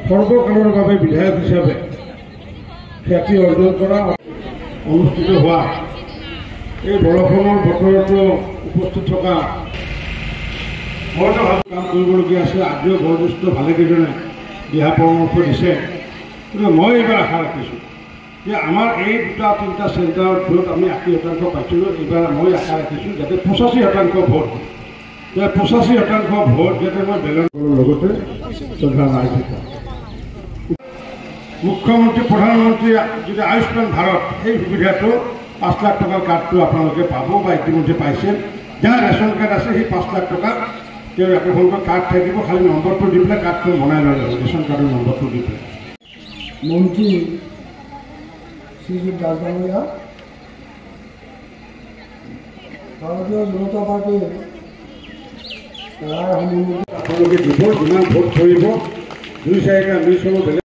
সৰ্বকালেৰ ভাবে বিধায়ক হিসাবে খ্যাতি অৰ্জন কৰা অনুষ্ঠিত হওয়া এই বৰষুণৰ বতৰতো উপস্থিত থকা মইতো কাম কৰিবলগীয়া আছে। আজিও বয়োজ্যেষ্ঠ ভালেকেইজনে দিহা পৰামৰ্শ দিছে। কিন্তু মই এইবাৰ আশা ৰাখিছোঁ যে আমাৰ এই দুটা তিনিটা চেণ্টাৰত য'ত আমি 80% পাইছিলোঁ, এইবাৰ মই আশা ৰাখিছোঁ যাতে 85% ভোট, 85% ভোট যাতে মই বেলেগৰ লগতে শ্ৰদ্ধা ৰাইজে মুখ্যমন্ত্ৰী প্ৰধানমন্ত্ৰী যদি আয়ুষ্মান ভাৰত এই সুবিধাটো 5 লাখ টকাৰ কাৰ্ডটো আপোনালোকে পাব বা ইতিমধ্যে পাইছে। যাৰ ৰেচন কাৰ্ড আছে সেই 5 লাখ টকা তেওঁৰ আপোনালোকৰ কাৰ্ড থাকিব, খালি নম্বৰটো দি পেলাই কাৰ্ডটো বনাই ল'লে হ'ল, ৰেচন কাৰ্ডৰ নম্বৰটো দি পেলাই। মন্ত্ৰী শ্ৰীযুত দাসবাবুয়া ভাৰতীয় জনতা পাৰ্টীৰ ৰায়সমূহ আপোনালোকে দিব, যিমান ভোট কৰিব 2-4টা মিছ হ'ব।